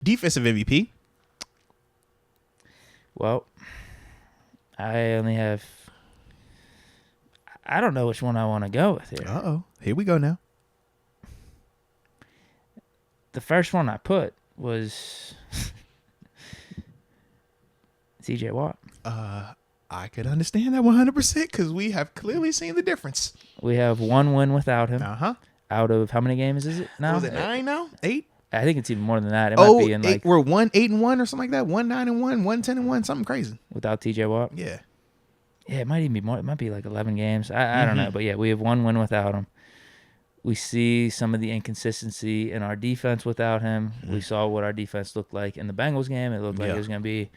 Defensive MVP. Well, I only have. I don't know which one I want to go with here. Uh-oh. Here we go now. The first one I put was TJ Watt. I could understand that 100% because we have clearly seen the difference. We have one win without him. Uh-huh. Out of how many games is it now? Was it 9 now? 8? I think it's even more than that. It might be in like we're 8-1 or something like that. 1-9-1, 1-10-1, something crazy. Without TJ Watt. Yeah. Yeah, it might even be more. It might be like 11 games. I don't know, but yeah, we have one win without him. We see some of the inconsistency in our defense without him. We saw what our defense looked like in the Bengals game. It looked like it was going to be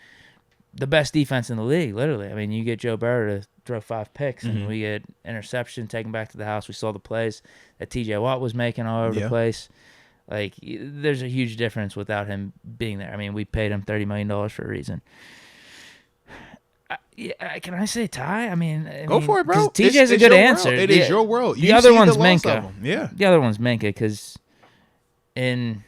the best defense in the league, literally. I mean, you get Joe Burrow to throw 5 picks, and we get interception taken back to the house. We saw the plays that TJ Watt was making all over the place. Like, there's a huge difference without him being there. I mean, we paid him $30 million for a reason. Can I say tie? I mean, go for it, bro. TJ's a good answer. It is your world. The other one's Minka. Yeah. The other one's Minka because in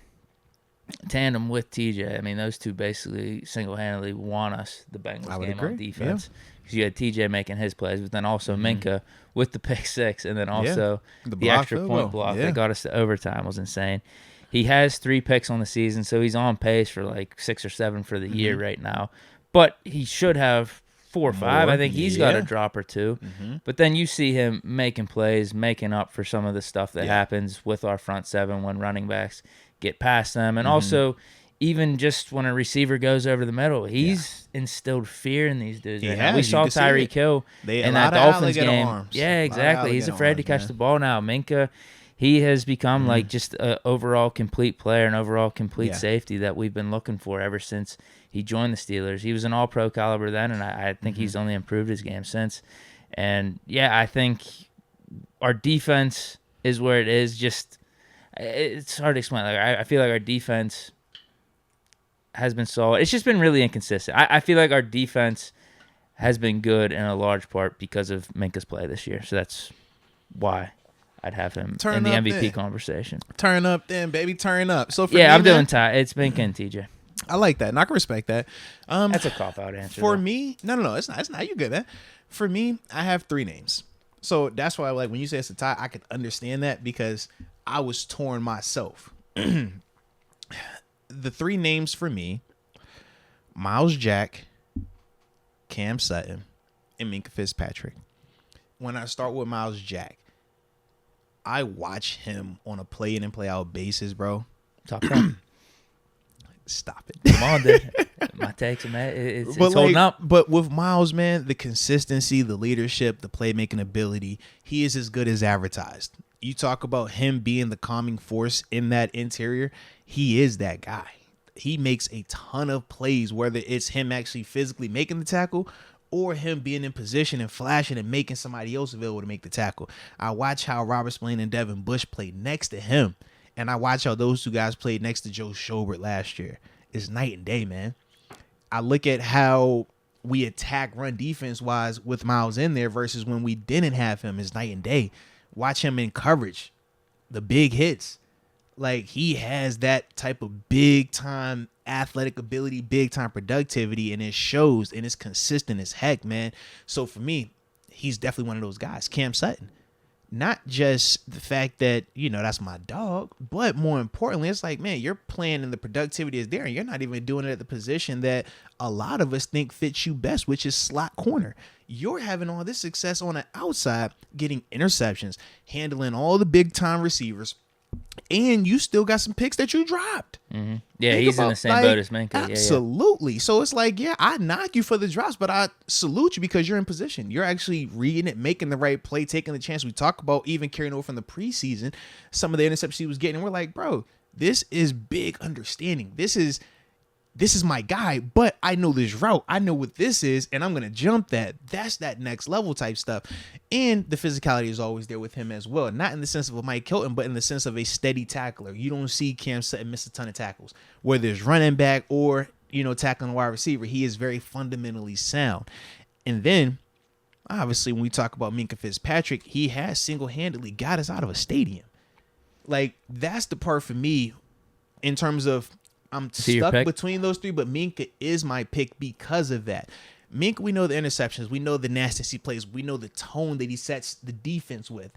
tandem with TJ, I mean, those two basically single-handedly won us the Bengals game on defense. Because you had TJ making his plays, but then also Minka with the pick 6, and then also the extra point block that got us to overtime was insane. He has 3 picks on the season, so he's on pace for like 6 or 7 for the year right now. But he should have 4 or 5. I think he's got a drop or 2. But then you see him making plays, making up for some of the stuff that happens with our front 7 when running backs get past them. And also, even just when a receiver goes over the middle, he's instilled fear in these dudes. We saw Tyreek Hill in that Dolphins game. Arms. Yeah, exactly. He's afraid to catch the ball now. Minka, he has become like just an overall complete player, an overall complete safety that we've been looking for ever since he joined the Steelers. He was an all-pro caliber then, and I think he's only improved his game since. And, yeah, I think our defense is where it is. Just it's hard to explain. Like I feel like our defense has been solid. It's just been really inconsistent. I feel like our defense has been good in a large part because of Minka's play this year. So that's why I'd have him in the MVP conversation. Turn up then, baby. Turn up. So for I'm doing tie. It's Minka and TJ. I like that, and I can respect that. That's a cop-out answer. For me, no, it's not. It's not. You good, man. For me, I have 3 names. So that's why, like, when you say it's a tie, I could understand that because I was torn myself. The 3 names for me: Miles Jack, Cam Sutton, and Minka Fitzpatrick. When I start with Miles Jack, I watch him on a play in and play out basis, bro. Top 10. Stop it. Come on, dude. My takes, man. It's holding up. But with Miles, man, the consistency, the leadership, the playmaking ability, he is as good as advertised. You talk about him being the calming force in that interior. He is that guy. He makes a ton of plays, whether it's him actually physically making the tackle or him being in position and flashing and making somebody else available to make the tackle. I watch how Robert Spillane and Devin Bush played next to him. And I watch how those 2 guys played next to Joe Schobert last year. It's night and day, man. I look at how we attack run defense-wise with Miles in there versus when we didn't have him. It's night and day. Watch him in coverage, the big hits. Like, he has that type of big-time athletic ability, big-time productivity, and it shows, and it's consistent as heck, man. So, for me, he's definitely one of those guys. Cam Sutton. Not just the fact that, that's my dog, but more importantly, it's like, man, you're playing and the productivity is there, and you're not even doing it at the position that a lot of us think fits you best, which is slot corner. You're having all this success on the outside, getting interceptions, handling all the big-time receivers, and you still got some picks that you dropped. Mm-hmm. Yeah, he's in the same boat as Minka. Absolutely. Yeah. So it's like, I knock you for the drops, but I salute you because you're in position. You're actually reading it, making the right play, taking the chance. We talk about even carrying over from the preseason, some of the interceptions he was getting. And we're like, bro, this is big understanding. This is my guy, but I know this route. I know what this is, and I'm going to jump that. That's that next level type stuff. And the physicality is always there with him as well. Not in the sense of a Mike Hilton, but in the sense of a steady tackler. You don't see Cam Sutton miss a ton of tackles. Whether it's running back or, tackling a wide receiver, he is very fundamentally sound. And then, obviously, when we talk about Minka Fitzpatrick, he has single-handedly got us out of a stadium. Like, that's the part for me in terms of I'm stuck between those three, but Minkah is my pick because of that. Minkah, we know the interceptions, we know the nastiness he plays, we know the tone that he sets the defense with.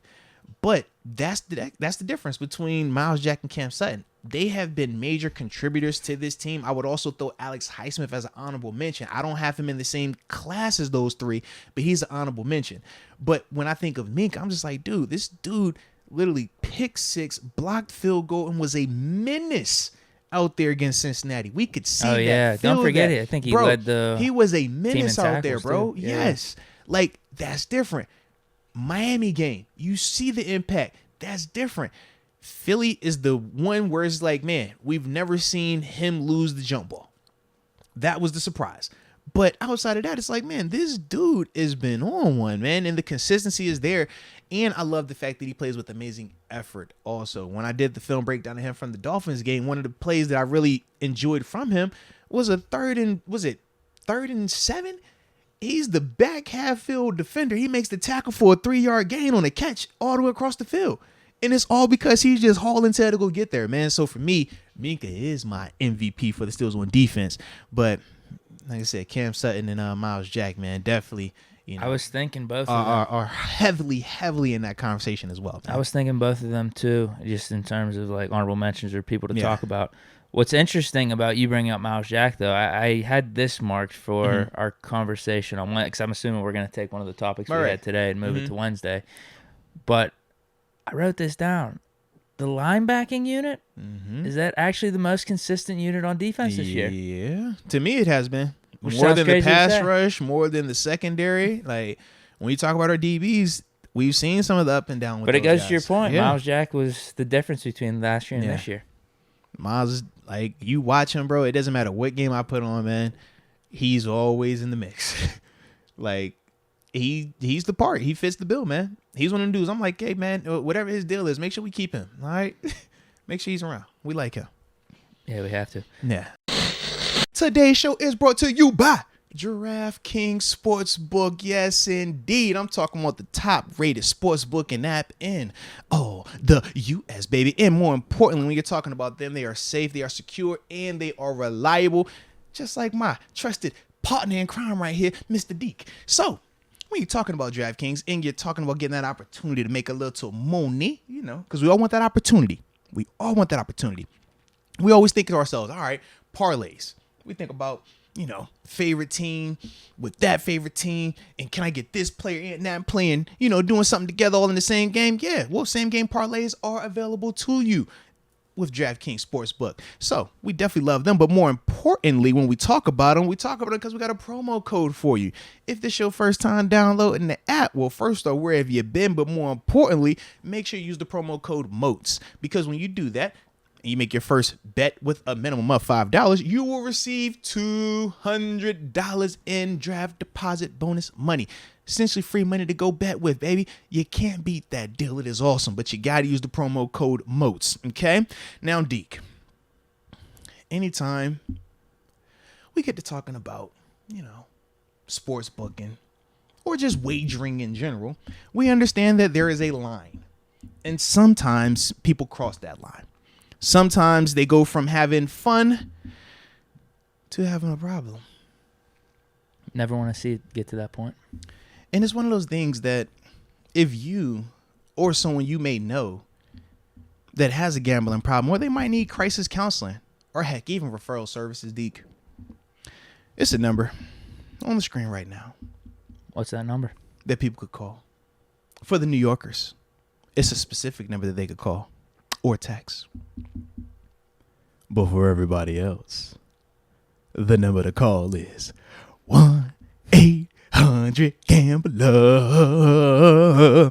But that's the difference between Myles Jack and Cam Sutton. They have been major contributors to this team. I would also throw Alex Highsmith as an honorable mention. I don't have him in the same class as those three, but he's an honorable mention. But when I think of Minkah, I'm just like, dude, this dude literally picked 6, blocked field goal, and was a menace out there against Cincinnati. We could see that. Oh, yeah. Don't forget it. I think he led the He was a menace out there, bro. Too. Yes. Like, that's different. Miami game, you see the impact. That's different. Philly is the one where it's like, man, we've never seen him lose the jump ball. That was the surprise. But outside of that, it's like, man, this dude has been on one, man, and the consistency is there. And I love the fact that he plays with amazing effort also. When I did the film breakdown of him from the Dolphins game, one of the plays that I really enjoyed from him was a 3rd and 7? He's the back half field defender. He makes the tackle for a 3-yard gain on a catch all the way across the field. And it's all because he's just hauling tail to go get there, man. So for me, Minkah is my MVP for the Steelers on defense. But like I said, Cam Sutton and Myles Jack, man, definitely, you know, I was thinking both of them are heavily in that conversation as well, man. I was thinking both of them too, just in terms of like honorable mentions or people to talk about. What's interesting about you bringing up Myles Jack, though, I had this marked for our conversation on Wednesday, because I'm assuming we're going to take one of the topics we had today and move it to Wednesday. But I wrote this down. The linebacking unit, is that actually the most consistent unit on defense this year? Yeah. To me, it has been. More than the pass rush, more than the secondary. Like, when you talk about our DBs, we've seen some of the up and down with But it goes guys. to your point. Yeah. Myles Jack was the difference between last year and this year. Myles, like, you watch him, bro, it doesn't matter what game I put on, man. He's always in the mix. Like, he's the part. He fits the bill, man. He's one of them dudes. I'm like, hey, man, whatever his deal is, make sure we keep him, all right? Make sure he's around. We like him. Yeah, we have to. Yeah. Today's show is brought to you by DraftKings Sportsbook. Yes, indeed. I'm talking about the top-rated sportsbooking app in the U.S., baby. And more importantly, when you're talking about them, they are safe, they are secure, and they are reliable, just like my trusted partner in crime right here, Mr. Deke. So, when you're talking about DraftKings and you're talking about getting that opportunity to make a little money, you know, because we all want that opportunity. We all want that opportunity. We always think to ourselves, all right, parlays. We think about, you know, favorite team with that favorite team, and can I get this player and that playing, you know, doing something together all in the same game? Yeah, well, same game parlays are available to you with DraftKings Sportsbook. So we definitely love them, but more importantly, when we talk about them because we got a promo code for you. If this your first time downloading the app, well, first off, where have you been? But more importantly, make sure you use the promo code MOATS, because when you do that, and you make your first bet with a minimum of $5, you will receive $200 in draft deposit bonus money. Essentially free money to go bet with, baby. You can't beat that deal. It is awesome, but you got to use the promo code MOATS, okay? Now, Deke, anytime we get to talking about, you know, sports booking or just wagering in general, we understand that there is a line, and sometimes people cross that line. Sometimes they go from having fun to having a problem. Never want to see it get to that point. And it's one of those things that if you or someone you may know that has a gambling problem, or they might need crisis counseling, or heck, even referral services, Deke, it's a number on the screen right now. What's that number? That people could call. For the New Yorkers, it's a specific number that they could call or text. But for everybody else, the number to call is 1-800-GAMBLER.